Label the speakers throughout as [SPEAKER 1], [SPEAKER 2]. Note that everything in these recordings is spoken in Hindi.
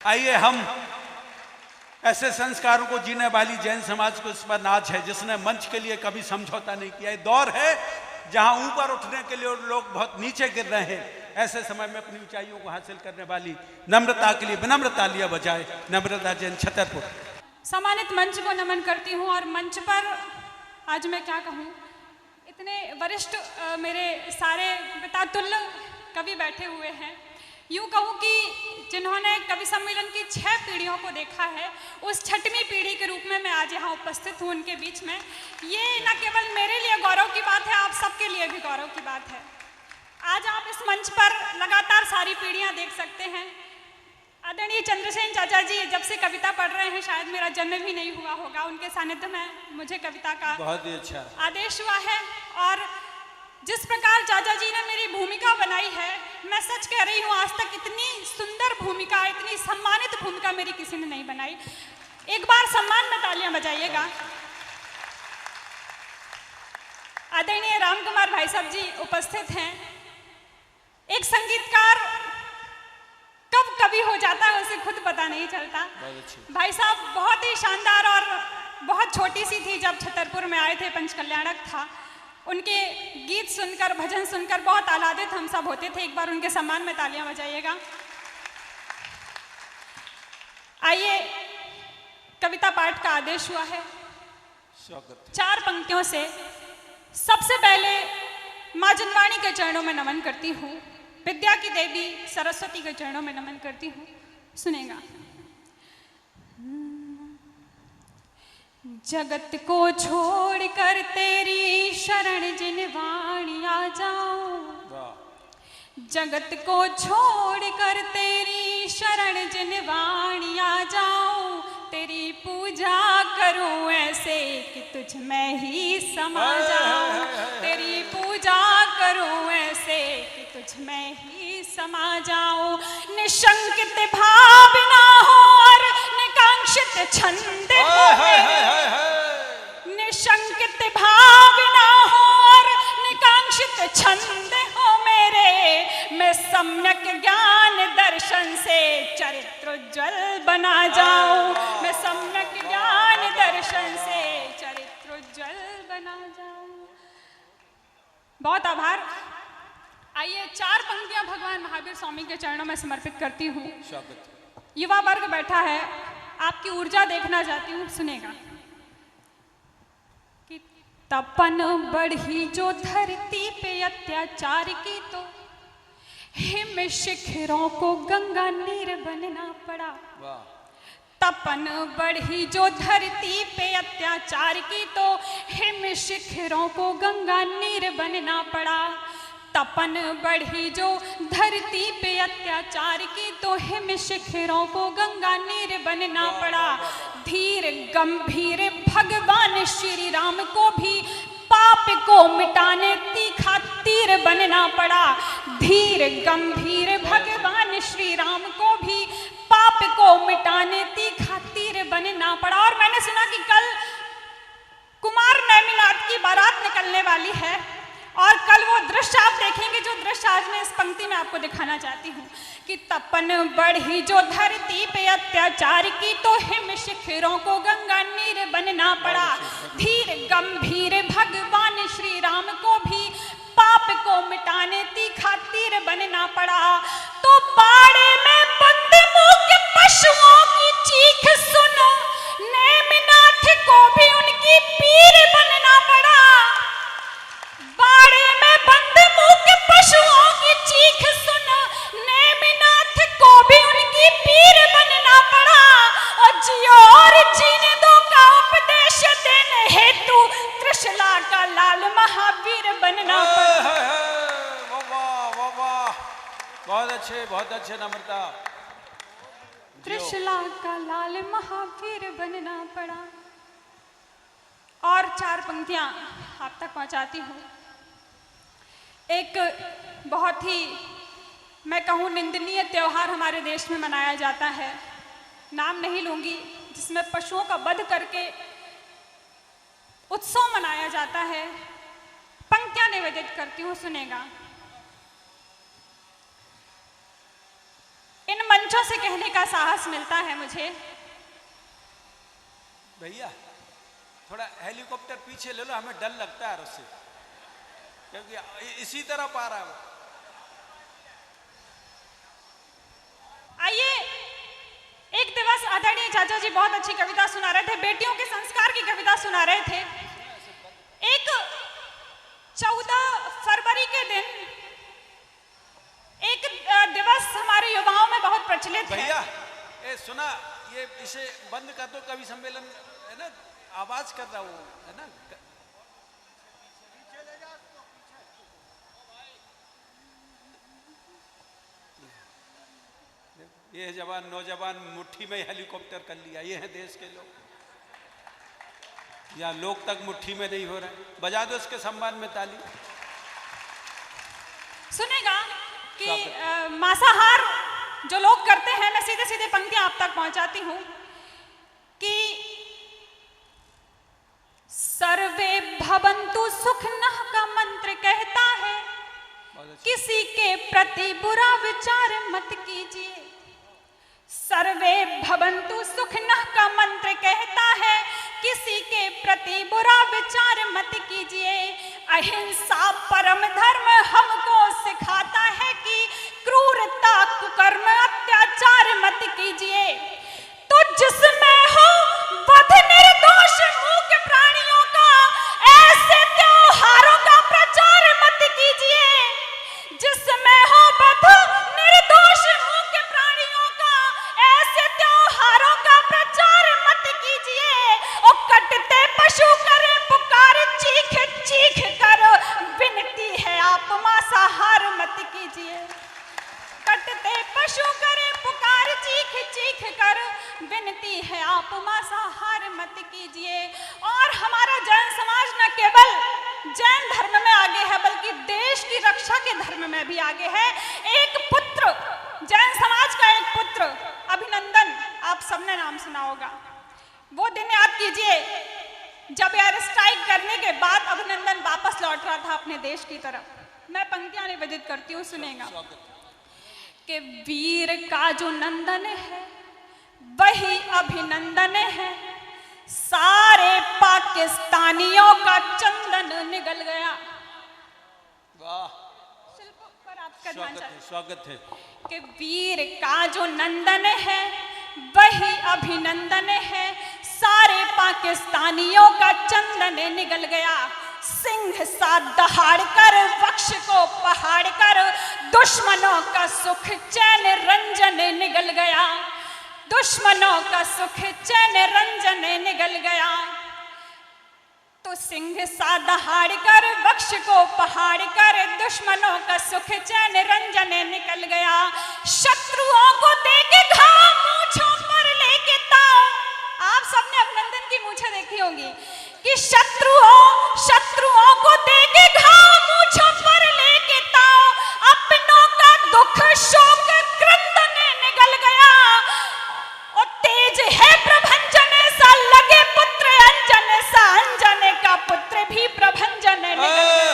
[SPEAKER 1] आइए हम ऐसे संस्कारों को जीने वाली जैन समाज को इस पर नाज है जिसने मंच के लिए कभी समझौता नहीं किया। दौर है जहां ऊपर उठने के लिए लोग बहुत नीचे गिर रहे हैं। ऐसे समय में अपनी ऊंचाइयों को हासिल करने वाली नम्रता के लिए विनम्र तालियां बजाए नम्रता जैन छतरपुर।
[SPEAKER 2] सम्मानित मंच को नमन करती हूँ। और मंच पर आज मैं क्या कहूँ, इतने वरिष्ठ मेरे सारे पितातुल्य कवि बैठे हुए हैं। यूँ कहूँ कि जिन्होंने कवि सम्मेलन की 6 पीढ़ियों को देखा है, उस 6वीं पीढ़ी के रूप में मैं आज यहाँ उपस्थित हूँ उनके बीच में। ये न केवल मेरे लिए गौरव की बात है, आप सबके लिए भी गौरव की बात है। आज आप इस मंच पर लगातार सारी पीढ़ियाँ देख सकते हैं। आदरणीय चंद्रसेन चाचा जी जब से कविता पढ़ रहे हैं, शायद मेरा जन्म भी नहीं हुआ होगा, उनके सानिध्य में मुझे कविता का
[SPEAKER 1] बहुत ही अच्छा
[SPEAKER 2] आदेश हुआ है। और जिस प्रकार चाचा जी ने मेरी भूमिका बनाई है, मैं सच कह रही हूँ, आज तक इतनी सुंदर भूमिका, इतनी सम्मानित भूमिका मेरी किसी ने नहीं बनाई। एक बार सम्मान में तालियां बजाइएगा। आदरणीय राम कुमार भाई साहब जी उपस्थित हैं। एक संगीतकार कब कभी हो जाता है उसे खुद पता नहीं चलता। भाई साहब बहुत ही शानदार, और बहुत छोटी सी थी जब छतरपुर में आए थे, पंचकल्याणक था। उनके गीत सुनकर, भजन सुनकर बहुत आह्लादित हम सब होते थे। एक बार उनके सम्मान में तालियां बजाइएगा। आइए, कविता पाठ का आदेश हुआ है। 4 पंक्तियों से सबसे पहले माँ जनवाणी के चरणों में नमन करती हूँ, विद्या की देवी सरस्वती के चरणों में नमन करती हूँ। सुनेगा। जगत को छोड़कर तेरी शरण जिनवाणी आ जाऊं, जगत को छोड़कर तेरी शरण जिनवाणी आ जाऊं, तेरी पूजा करूं ऐसे कि तुझ में ही समा जाऊं, तेरी पूजा करूं ऐसे कि तुझ में ही समा जाऊं। निशंकित भाव ना हो और निकांक्षित छंद हो, निशंकित भाव ना हो और निकांक्षित छंद हो मेरे, मैं सम्यक ज्ञान दर्शन से चरित्र उज्ज्वल बना जाऊं, मैं सम्यक ज्ञान दर्शन से चरित्र उज्ज्वल बना जाऊं। बहुत आभार। आइए 4 पंक्तियां भगवान महावीर स्वामी के चरणों में समर्पित करती हूँ। युवा वर्ग बैठा है, आपकी ऊर्जा देखना चाहती हूँ। सुनेगा। कि तपन बढ़ी जो धरती पे अत्याचार की, तो हिम शिखरों को गंगा नीर बनना पड़ा। तपन बढ़ी जो धरती पे अत्याचार की, तो हिम शिखरों को गंगा नीर बनना पड़ा। तपन बढ़ी जो धरती पे अत्याचार की, तो हिम शिखरों को गंगा नीर बनना पड़ा। धीर गंभीर भगवान श्री राम को भी पाप को मिटाने तीखा तीर बनना पड़ा। धीर गंभीर भगवान श्री राम को भी पाप को मिटाने तीखा तीर बनना पड़ा। और मैंने सुना कि कल कुमार नैमिनाथ की बारात निकलने वाली है, और कल वो दृश्य आप देखेंगे जो दृश्य आज मैं इस पंक्ति में आपको दिखाना चाहती हूँ। कि तपन बढ़ी जो धरती पे अत्याचार की, तो हिम शिखरों को गंगा नीर बनना पड़ा। धीर गंभीर भगवान श्री राम को भी पाप को मिटाने तीखा तीर बनना पड़ा। तो बाड़े में बंद मूक पशुओं की चीख सुनो, नेमिनाथ को भी उनकी पीर बनना पड़ा। बाड़े में बंद मूक पशुओं की चीख सुनो, नेमिनाथ को भी उनकी पीर बनना पड़ा। और जियो और जीने दो का उपदेश देने हेतु त्रिशला का लाल महावीर बनना पड़ा।
[SPEAKER 1] बहुत अच्छे नम्रता।
[SPEAKER 2] त्रिशला का लाल महावीर बनना पड़ा। और 4 पंक्तियां आप तक पहुंचाती हूँ। एक बहुत ही, मैं कहूँ, निंदनीय त्योहार हमारे देश में मनाया जाता है, नाम नहीं लूंगी, जिसमें पशुओं का वध करके उत्सव मनाया जाता है। पंक्तियां निवेदित करती हूँ। सुनेगा। इन मंचों से कहने का साहस मिलता है मुझे।
[SPEAKER 1] भैया थोड़ा हेलीकॉप्टर पीछे ले लो, हमें डर लगता है उससे, क्योंकि इसी तरफ आ रहा है वो।
[SPEAKER 2] आइए, एक दिवस आदरणीय चाचा जी बहुत अच्छी कविता सुना रहे थे, बेटियों के संस्कार की कविता सुना रहे थे। एक 14 फरवरी के दिन एक दिवस हमारे युवाओं में बहुत प्रचलित है।
[SPEAKER 1] भैया सुना, ये इसे बंद कर दो, कवि सम्मेलन है ना, आवाज कर रहा वो है ना। ये जवान नौजवान मुट्ठी में हेलीकॉप्टर कर लिया, ये है देश के लोग। या लोग तक मुट्ठी में नहीं हो रहे, बजा दो इसके सम्मान में ताली।
[SPEAKER 2] सुनेगा कि मांसाहार जो लोग करते हैं, मैं सीधे सीधे पंक्तियां आप तक पहुंचाती हूं कि सर्वे भवन्तु सुखिनः का मंत्र कहता है, किसी के प्रति बुरा विचार मत कीजिए। सर्वे भवन्तु सुखिनः का मंत्र कहता है, किसी के प्रति बुरा विचार मत कीजिए। अहिंसा परम धर्म हमको सिखाता है कि क्रूरता कुकर्म अत्याचार मत कीजिए। तो जिसमें हो वध निर्दोष मूक प्राणियों का, ऐसे त्योहारों का प्रचार मत कीजिए। जिसमें हो वध निर्दोष मूक प्राणियों का, ऐसे त्योहारों का प्रचार मत कीजिए। और कटते पशु करे पुकार, चीख चीख कर विनती है आप मांसाहार मत कीजिए। कटते पशु करे पुकार, चीख चीख कर विनती है आप मांसाहार मत कीजिए। और हमारा जैन समाज न केवल जैन धर्म में आगे है, बल्कि देश की रक्षा के धर्म में भी आगे है। एक पुत्र, जैन समाज का एक पुत्र अभिनंदन, आप सबने नाम सुना होगा। वो दिन याद कीजिए जब एयर स्ट्राइक करने के बाद अभिनंदन वापस लौट रहा था अपने देश की तरफ। मैं पंक्तियां निवेदित करती हूँ, सुनेगा कि वीर का जो नंदन है वही अभिनंदन है, सारे पाकिस्तानियों का चंदन निगल गया।
[SPEAKER 1] वाह,
[SPEAKER 2] शिल्प पर आपका
[SPEAKER 1] स्वागत है।
[SPEAKER 2] कि वीर का जो नंदन है वही अभिनंदन है, सारे पाकिस्तानियों का चंदन निगल गया। सिंह सा दहाड़ कर वक्ष को पहाड़ कर, दुश्मनों का सुख चैन रंजन निगल गया। दुश्मनों का सुख चैन रंजन निगल गया। तो सिंह सा दहाड़ कर वक्ष को पहाड़ कर, दुश्मनों का सुख चैन रंजन निकल गया। शत्रुओं को देके घाव मूंछों पर लेके ताव, आप सबने अभिनंदन की मूंछें देखी होंगी कि शत्रुओं को देके घाव मूंछों पर लेके ताव, अपनों का दुख शोक क्रंदन निगल गया। और तेज है प्रभंजन सा लगे पुत्र अंजन सा, अंजन का पुत्र भी प्रभंजन निगल गया।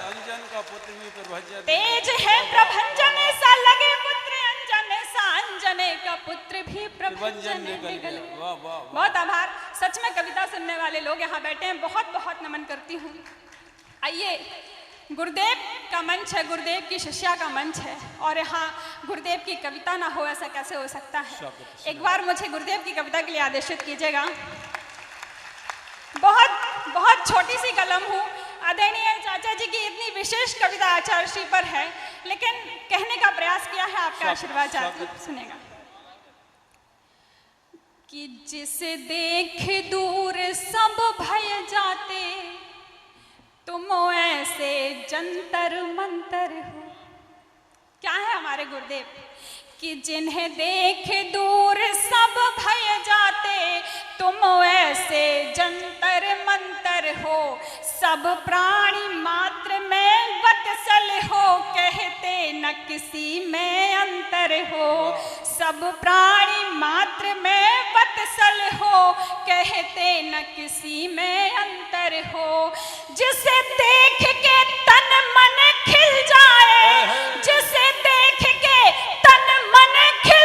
[SPEAKER 1] अंजन का पुत्र भी प्रभंजन,
[SPEAKER 2] तेज है प्रभंजन सा लगे पुत्र अंजन सा, अंजन का पुत्र भी प्रभंजन निगल गया।
[SPEAKER 1] वाह वाह,
[SPEAKER 2] बहुत आभार। सच में कविता सुनने वाले लोग यहाँ बैठे हैं, बहुत बहुत नमन करती हूँ। आइए, गुरुदेव का मंच है, गुरुदेव की शिष्या का मंच है, और यहाँ गुरुदेव की कविता ना हो ऐसा कैसे हो सकता है। एक बार मुझे गुरुदेव की कविता के लिए आदेशित कीजिएगा। बहुत बहुत छोटी सी कलम हूँ, आदरणीय चाचा जी की इतनी विशेष कविता आचार्य श्री पर है, लेकिन कहने का प्रयास किया है, आपका आशीर्वाद चाहती हूँ। सुनेगा कि जिसे देख दूर सब भय जाते, तुम ऐसे जंतर मंतर हो। क्या है हमारे गुरुदेव कि जिन्हें देख दूर सब भय जाते, तुम ऐसे जंतर मंतर हो। सब प्राणी मात्र में वत्सल हो, कहते न किसी में अंतर हो। सब प्राणी मात्र में वत्सल हो, कहते न किसी में अंतर हो। जिसे देख के तन मन खिल जाए, जिसे देख के तन मन खिल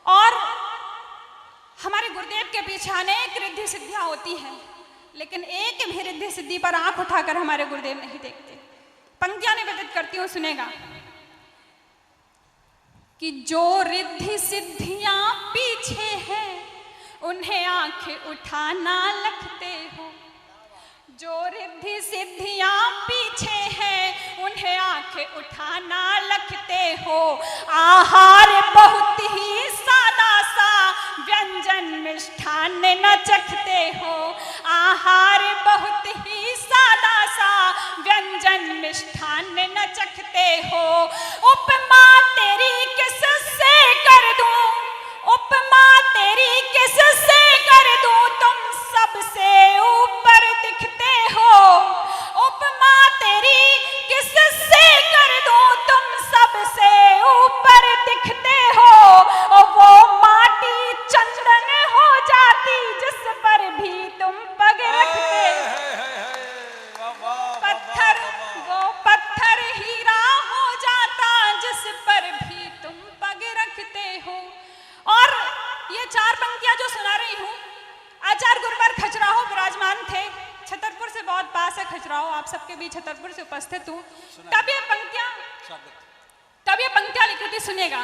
[SPEAKER 2] और हमारे गुरुदेव के पीछे अनेक रिद्धि सिद्धियां होती हैं, लेकिन एक भी रिद्धि सिद्धि पर आंख उठाकर हमारे गुरुदेव नहीं देखते। पंक्तियां निवेदित करती हूं, सुनेगा कि जो रिद्धि सिद्धियां पीछे हैं उन्हें आंखें उठाना लगते हो, जो रिद्धि सिद्धियां पीछे हैं उन्हें आंखें उठाना लगते हो। आहार बहुत ही सादा सा व्यंजन मिष्ठान न चखते हो, आहार बहुत ही सादा सा व्यंजन मिष्ठान न चखते हो। उपमा तेरी किससे कर दूं, उपमा तेरी किससे कर दूं, तुम सबसे ऊपर दिखते हो। उपमा तेरी किससे कर दूं, तुम सबसे ऊपर दिखते हो। और वो माटी चंदन हो जाती जिस पर भी तुम पग रखते हो, पत्थर वो पत्थर हीरा हो जाता जिस पर भी तुम पग रखते हो। और ये चार पंक्तियां जो सुना रही हूं, आचार्य गुरुवर खजुराहो विराजमान थे। छतरपुर से बहुत पास है खजुराहो, आप सबके बीच छतरपुर से उपस्थित हूं। तब ये पंक्तियां लिखी थी, सुनेगा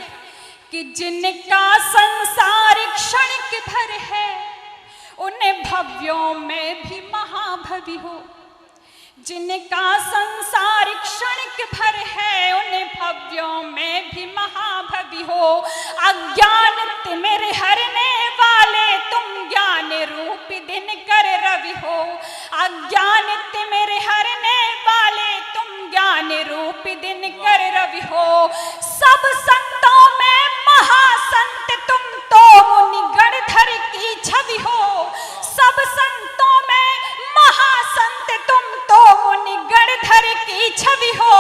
[SPEAKER 2] कि जिनका संसार क्षणिक भर है उन्हें भव्यों में भी महाभवि हो, जिनका संसार क्षणिक भर है उन्हें भव्यों में भी महाभवि हो। अज्ञान तिमिर हरने वाले तुम ज्ञान रूप दिन कर रवि हो, अज्ञान तिमिर हरने वाले तुम ज्ञान रूप दिन कर रवि हो। सब संतों में महासंत तुम तो मुनिगण धर की छवि हो, सब संतों में महासंत तुम तो मुनिगण धर की छवि हो।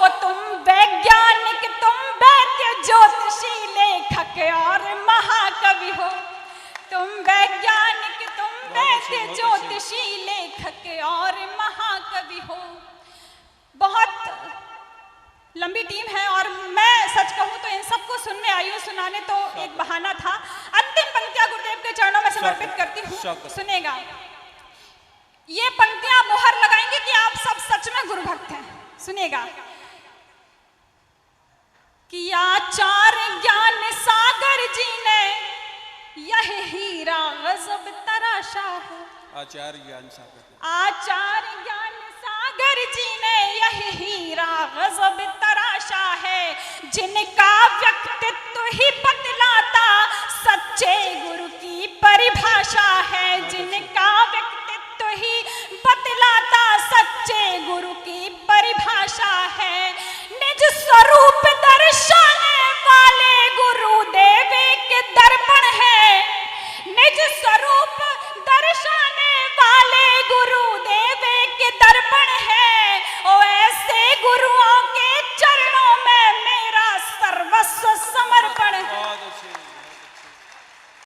[SPEAKER 2] वो तुम वैज्ञानिक, तुम वैद्य ज्योतिषी लेखक और महाकवि हो, तुम वैज्ञानिक, तुम वैद्य ज्योतिषी लेखक और महाकवि हो। बहुत लंबी टीम है और मैं सच कहूं तो इन सबको सुनने आई हूं, सुनाने तो एक बहाना था। अंतिम पंक्तियां गुरुदेव के चरणों में समर्पित करती हूं, सुनेगा। ये पंक्तियां मुहर लगाएंगे कि आप सब सच में गुरु भक्त हैं, सुनेगा कि आचार्य ज्ञान सागर जी ने यह हीरा गजब तराशा है,
[SPEAKER 1] आचार्य ज्ञान सागर,
[SPEAKER 2] आचार्य ज्ञान सागर जी ने यह हीरा गजब तराशा है। जिनका व्यक्तित्व ही बतलाता सच्चे गुरु की परिभाषा है, जिनका व्यक्तित्व ही बतलाता सच्चे गुरु की परिभाषा है। निज स्वरूप